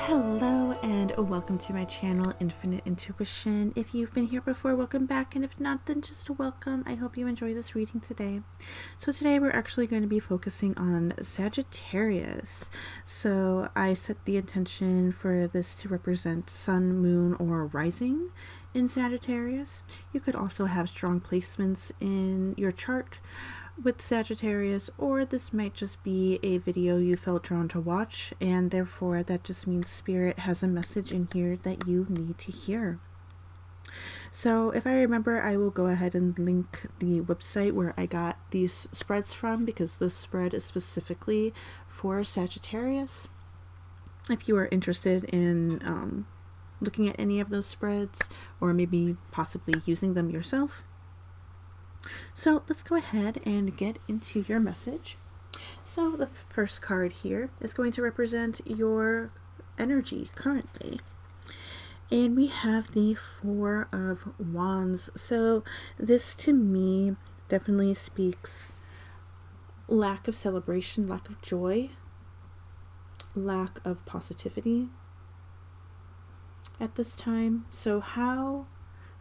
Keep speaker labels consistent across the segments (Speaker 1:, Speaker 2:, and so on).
Speaker 1: Hello and welcome to my channel, Infinite Intuition. If you've been here before, welcome back, and if not, then just welcome. I hope you enjoy this reading today. So today we're actually going to be focusing on Sagittarius. So I set the intention for this to represent sun, moon, or rising in Sagittarius. You could also have strong placements in your chart with Sagittarius, or this might just be a video you felt drawn to watch, and therefore that just means Spirit has a message in here that you need to hear. So if I remember, I will go ahead and link the website where I got these spreads from, because this spread is specifically for Sagittarius. If you are interested in looking at any of those spreads, or maybe possibly using them yourself. So let's go ahead and get into your message. So the first card here is going to represent your energy currently. And we have the Four of Wands. So this to me definitely speaks lack of celebration, lack of joy, lack of positivity at this time. So how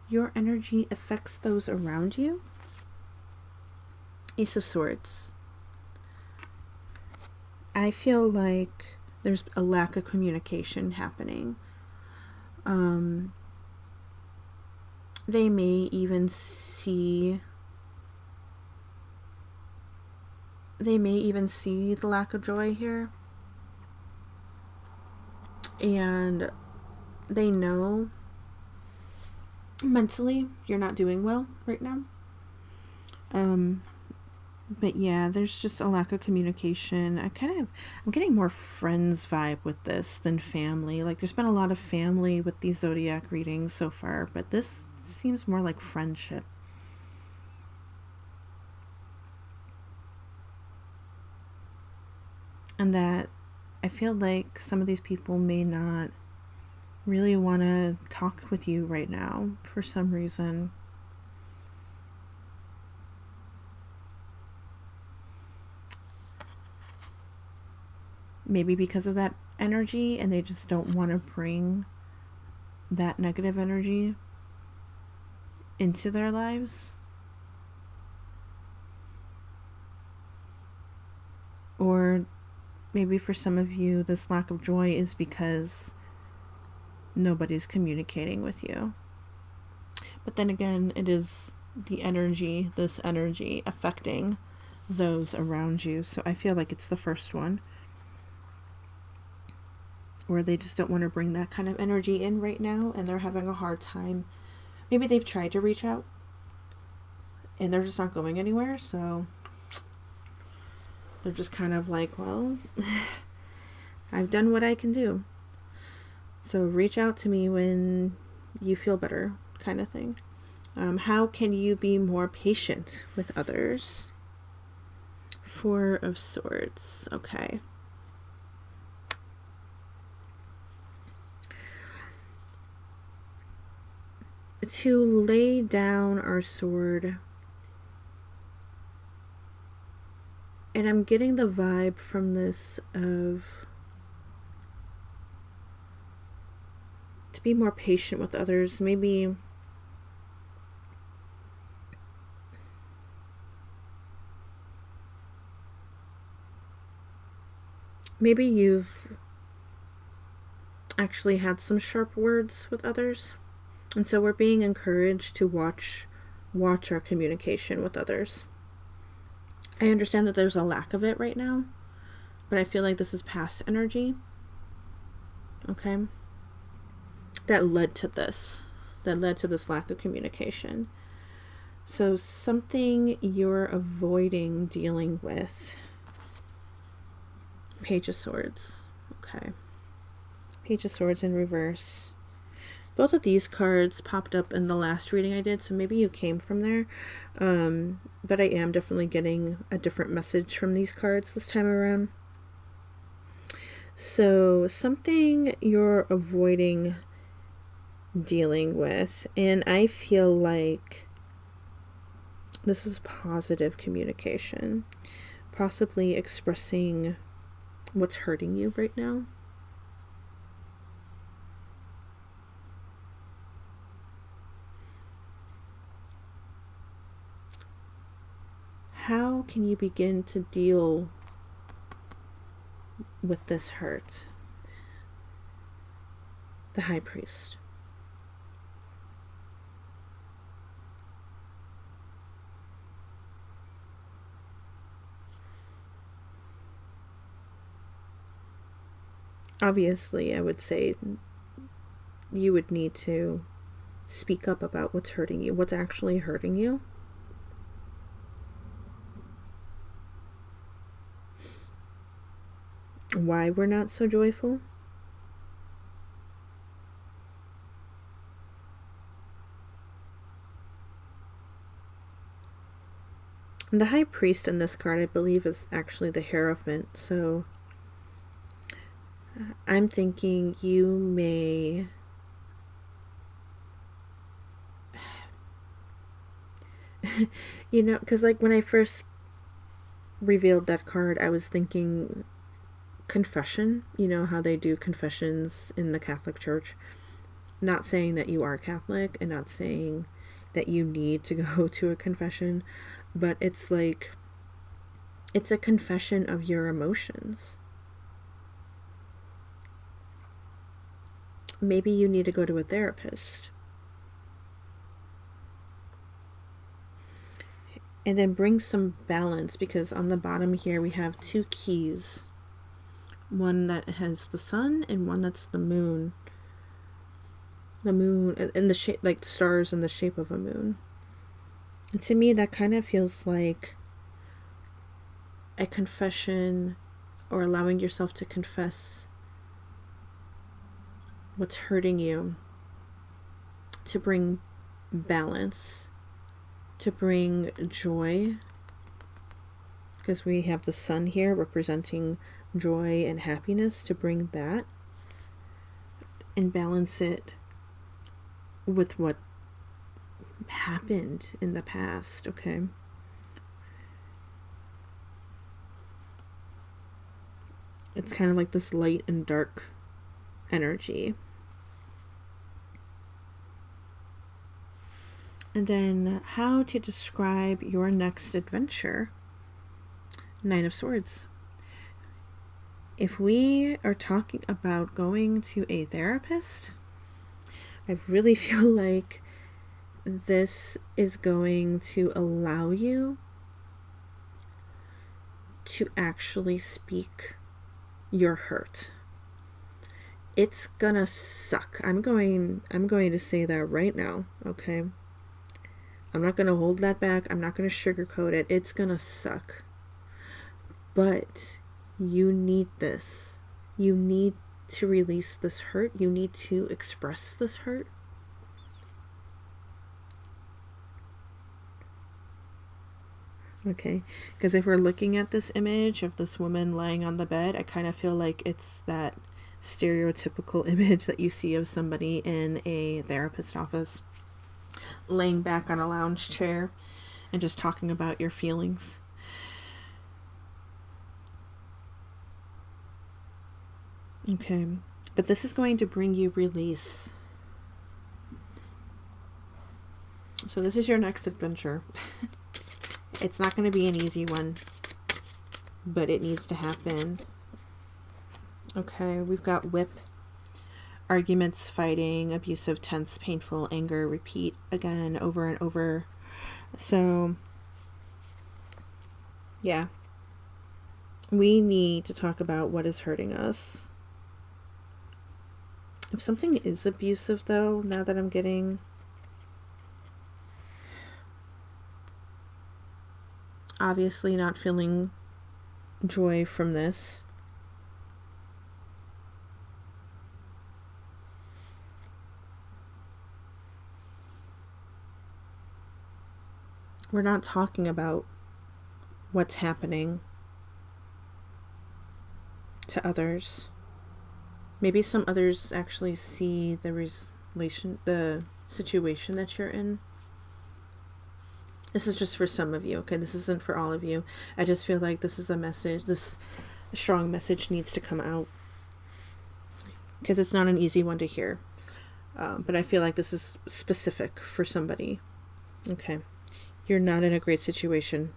Speaker 1: your energy affects those around you. Ace of Swords. I feel like there's a lack of communication happening. They may even see the lack of joy here. And they know mentally you're not doing well right now. But yeah, there's just a lack of communication. I'm getting more friends vibe with this than family. Like, there's been a lot of family with these Zodiac readings so far, but this seems more like friendship. And that I feel like some of these people may not really want to talk with you right now for some reason. Maybe because of that energy, and they just don't want to bring that negative energy into their lives. Or maybe for some of you, this lack of joy is because nobody's communicating with you. But then again, it is this energy affecting those around you. So I feel like it's the first one, where they just don't want to bring that kind of energy in right now, and they're having a hard time. Maybe they've tried to reach out and they're just not going anywhere, so they're just kind of like, well, I've done what I can do, so reach out to me when you feel better, kind of thing. How can you be more patient with others? Four of Swords. Okay. To lay down our sword. And I'm getting the vibe from this of to be more patient with others. Maybe you've actually had some sharp words with others. And so we're being encouraged to watch our communication with others. I understand that there's a lack of it right now, but I feel like this is past energy. Okay? That led to this lack of communication. So something you're avoiding dealing with. Page of Swords. Okay. Page of Swords in reverse. Both of these cards popped up in the last reading I did, so maybe you came from there. But I am definitely getting a different message from these cards this time around. So something you're avoiding dealing with, and I feel like this is positive communication. Possibly expressing what's hurting you right now. how can you begin to deal with this hurt? The High Priest. Obviously, I would say you would need to speak up about what's hurting you, what's actually hurting you. Why we're not so joyful. And the High Priest in this card, I believe, is actually the Hierophant. So I'm thinking you may you know, because like when I first revealed that card, I was thinking confession. You know how they do confessions in the Catholic Church. Not saying that you are Catholic and not saying that you need to go to a confession, but it's like, it's a confession of your emotions. Maybe you need to go to a therapist. And then bring some balance, because on the bottom here we have two keys. One that has the sun and one that's the moon. The moon in the shape, like the stars in the shape of a moon. And to me that kind of feels like a confession, or allowing yourself to confess what's hurting you, to bring balance, to bring joy, because we have the sun here representing joy and happiness, to bring that and balance it with what happened in the past. Okay, it's kind of like this light and dark energy. And then how to describe your next adventure. Nine of Swords. If we are talking about going to a therapist, I really feel like this is going to allow you to actually speak your hurt. It's gonna suck. I'm going to say that right now, okay? I'm not going to hold that back. I'm not going to sugarcoat it. It's going to suck. But you need this. You need to release this hurt. You need to express this hurt. Okay, because if we're looking at this image of this woman laying on the bed, I kind of feel like it's that stereotypical image that you see of somebody in a therapist office, laying back on a lounge chair and just talking about your feelings. Okay, but this is going to bring you release. So this is your next adventure. It's not going to be an easy one, but it needs to happen. Okay, we've got whip. Arguments, fighting, abusive, tense, painful, anger, repeat again, over and over. So, yeah. We need to talk about what is hurting us. If something is abusive, though, now that I'm getting... obviously not feeling joy from this. We're not talking about what's happening to others. Maybe some others actually see the situation that you're in. This is just for some of you, okay? This isn't for all of you. I just feel like this is a message, this strong message needs to come out, because it's not an easy one to hear. But I feel like this is specific for somebody. Okay. You're not in a great situation.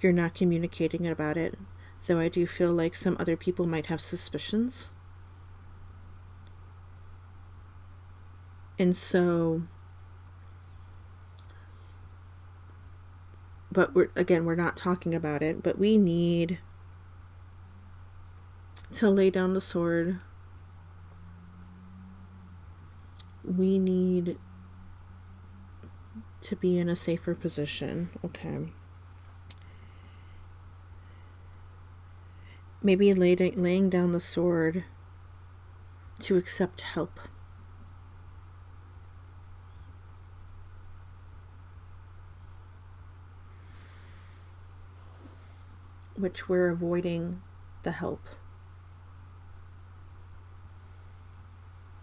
Speaker 1: you're not communicating about it, though I do feel like some other people might have suspicions. And so, but we're not talking about it, but we need to lay down the sword. We need to be in a safer position. Okay. Maybe laying down the sword to accept help. Which we're avoiding the help.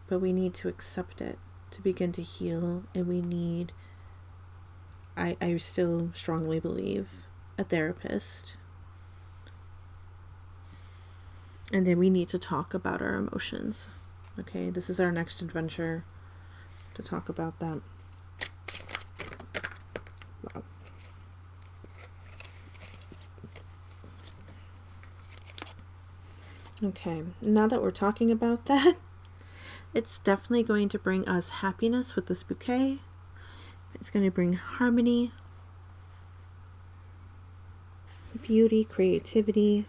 Speaker 1: But we need to accept it to begin to heal, and we need, I still strongly believe, a therapist. And then we need to talk about our emotions. Okay, this is our next adventure, to talk about that. Wow. Okay, now that we're talking about that, it's definitely going to bring us happiness with this bouquet. It's going to bring harmony, beauty, creativity.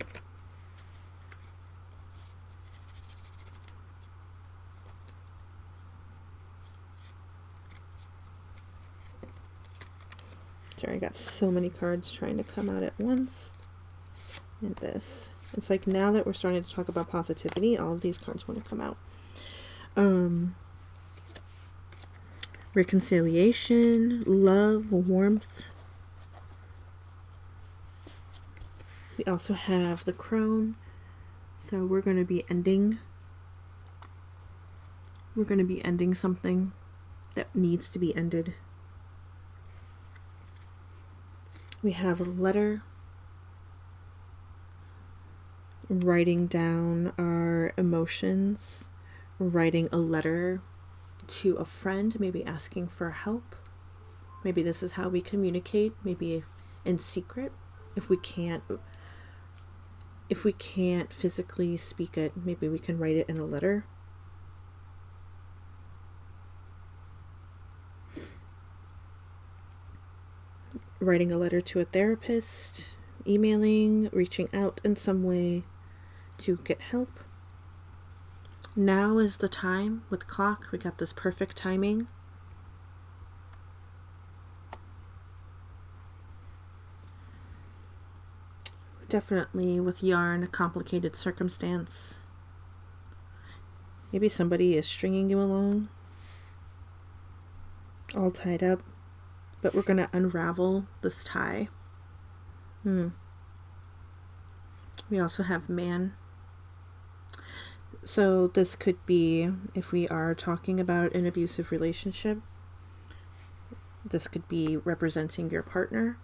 Speaker 1: Sorry, I got so many cards trying to come out at once. And this. It's like now that we're starting to talk about positivity, all of these cards want to come out. Reconciliation, love, warmth. We also have the crone. So we're going to be ending. We're going to be ending something that needs to be ended. We have a letter. Writing down our emotions. Writing a letter to a friend, maybe asking for help. Maybe this is how we communicate, maybe in secret. If we can't physically speak it, maybe we can write it in a letter. Writing a letter to a therapist, emailing, reaching out in some way to get help. Now is the time with the clock. We got this perfect timing. Definitely with yarn, a complicated circumstance. Maybe somebody is stringing you along, all tied up, but we're going to unravel this tie. We also have man. So this could be, if we are talking about an abusive relationship, this could be representing your partner.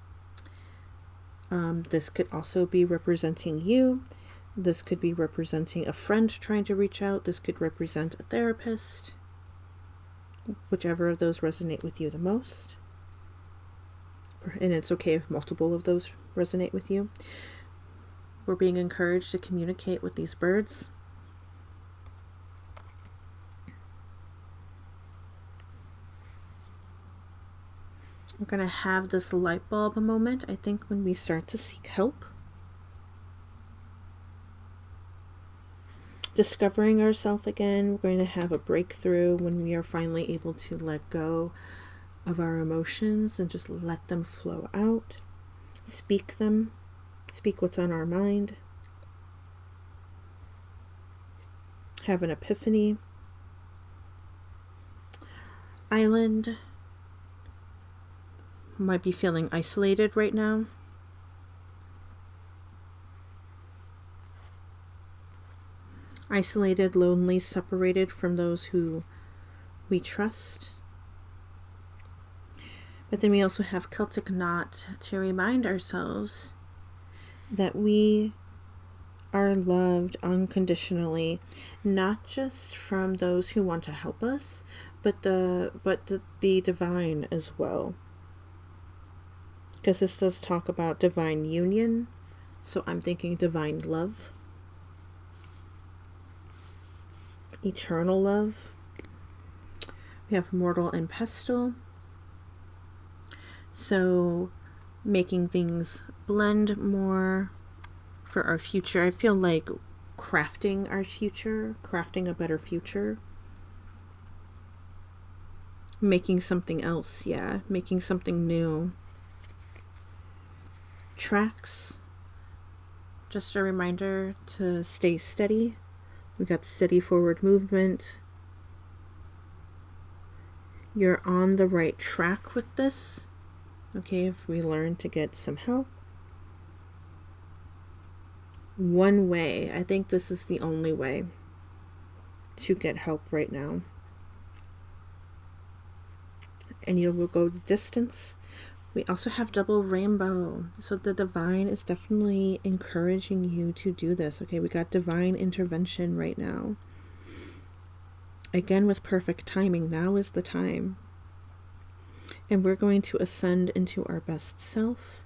Speaker 1: This could also be representing you. This could be representing a friend trying to reach out. This could represent a therapist. Whichever of those resonate with you the most. And it's okay if multiple of those resonate with you. We're being encouraged to communicate with these birds. We're going to have this light bulb moment, I think, when we start to seek help. Discovering ourselves again. We're going to have a breakthrough when we are finally able to let go of our emotions and just let them flow out. Speak them. Speak what's on our mind. Have an epiphany. Island. Might be feeling isolated right now. Isolated, lonely, separated from those who we trust. But then we also have Celtic Knot to remind ourselves that we are loved unconditionally, not just from those who want to help us, but the divine as well. because this does talk about divine union. So I'm thinking divine love, eternal love. We have mortal and pestle. So making things blend more for our future. I feel like crafting our future, crafting a better future. Making something else, yeah. Making something new. Tracks. Just a reminder to stay steady. We got steady forward movement. You're on the right track with this. Okay, if we learn to get some help. One way. I think this is the only way to get help right now. And you will go the distance. We also have double rainbow. So the divine is definitely encouraging you to do this. Okay, we got divine intervention right now. Again, with perfect timing. Now is the time. And we're going to ascend into our best self.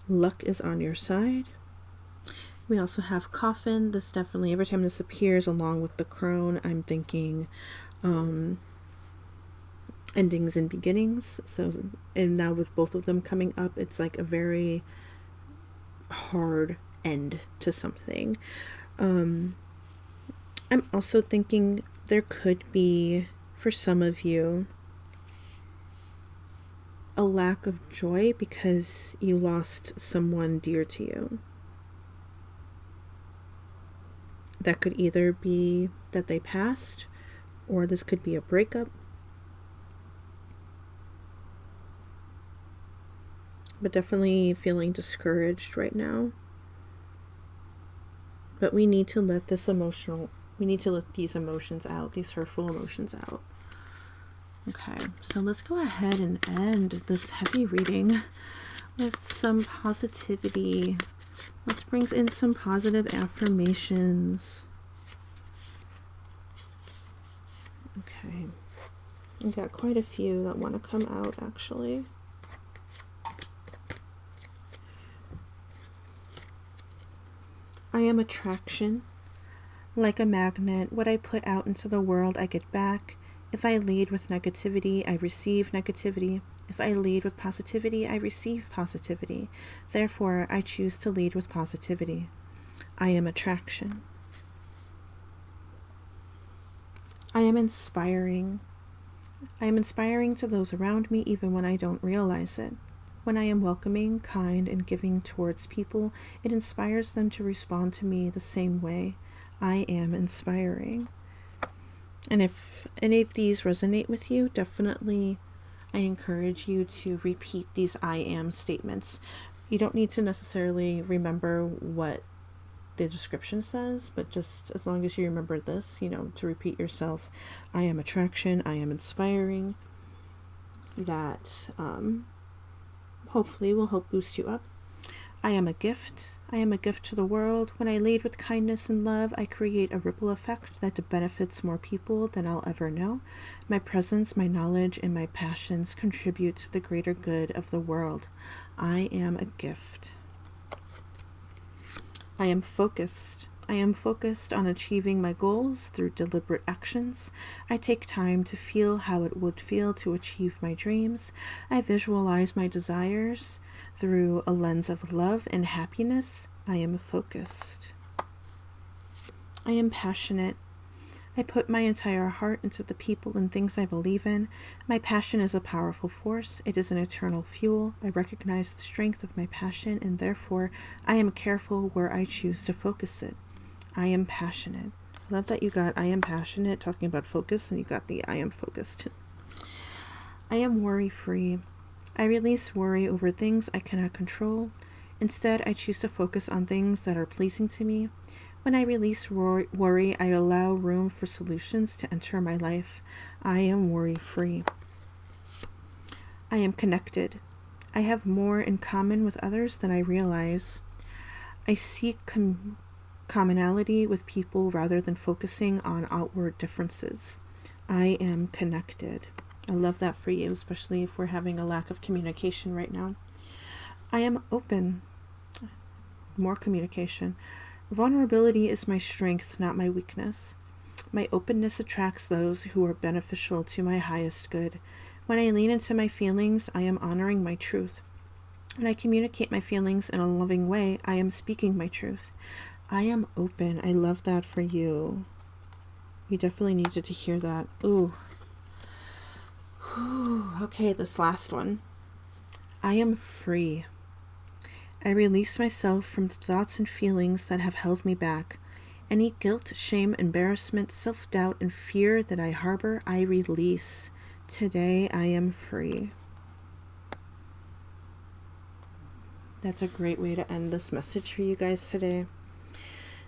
Speaker 1: Luck is on your side. We also have coffin. This definitely, every time this appears along with the crone, I'm thinking endings and beginnings. So, and now with both of them coming up, it's like a very hard end to something. I'm also thinking there could be, for some of you, a lack of joy because you lost someone dear to you. That could either be that they passed, or this could be a breakup. But definitely feeling discouraged right now. But we need to let these emotions out, these hurtful emotions out. Okay, so let's go ahead and end this heavy reading with some positivity. Let's bring in some positive affirmations. Okay, we got quite a few that want to come out actually. I am attraction. Like a magnet, what I put out into the world, I get back. If I lead with negativity, I receive negativity. If I lead with positivity, I receive positivity. Therefore, I choose to lead with positivity. I am attraction. I am inspiring. I am inspiring to those around me even when I don't realize it. When I am welcoming, kind, and giving towards people, it inspires them to respond to me the same way. I am inspiring. And if any of these resonate with you, definitely I encourage you to repeat these I am statements. You don't need to necessarily remember what the description says, but just as long as you remember this, to repeat yourself. I am attraction. I am inspiring. That hopefully will help boost you up. I am a gift. I am a gift to the world. When I lead with kindness and love, I create a ripple effect that benefits more people than I'll ever know. My presence, my knowledge, and my passions contribute to the greater good of the world. I am a gift. I am focused. I am focused on achieving my goals through deliberate actions. I take time to feel how it would feel to achieve my dreams. I visualize my desires through a lens of love and happiness. I am focused. I am passionate. I put my entire heart into the people and things I believe in. My passion is a powerful force. It is an eternal fuel. I recognize the strength of my passion, and therefore I am careful where I choose to focus it. I am passionate. I love that you got I am passionate, talking about focus, and you got the I am focused. I am worry-free. I release worry over things I cannot control. Instead, I choose to focus on things that are pleasing to me. When I release worry, I allow room for solutions to enter my life. I am worry-free. I am connected. I have more in common with others than I realize. I seek commonality with people rather than focusing on outward differences. I am connected. I love that for you, especially if we're having a lack of communication right now. I am open. More communication. Vulnerability is my strength, not my weakness. My openness attracts those who are beneficial to my highest good. When I lean into my feelings, I am honoring my truth. When I communicate my feelings in a loving way, I am speaking my truth. I am open. I love that for you. You definitely needed to hear that. Ooh. Whew. Okay, this last one. I am free. I release myself from thoughts and feelings that have held me back. Any guilt, shame, embarrassment, self-doubt, and fear that I harbor, I release. Today, I am free. That's a great way to end this message for you guys today.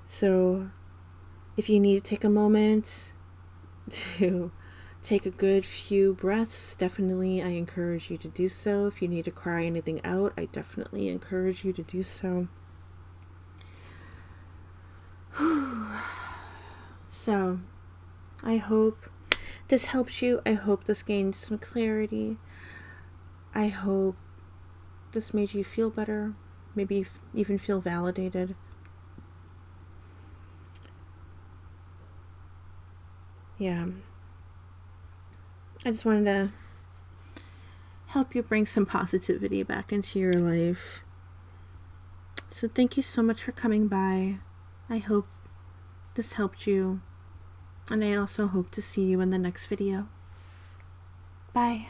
Speaker 1: So, if you need to take a moment to take a good few breaths, definitely I encourage you to do so. If you need to cry anything out, I definitely encourage you to do so. So, I hope this helps you. I hope this gained some clarity. I hope this made you feel better, maybe even feel validated. Yeah. I just wanted to help you bring some positivity back into your life. So thank you so much for coming by. I hope this helped you. And I also hope to see you in the next video. Bye.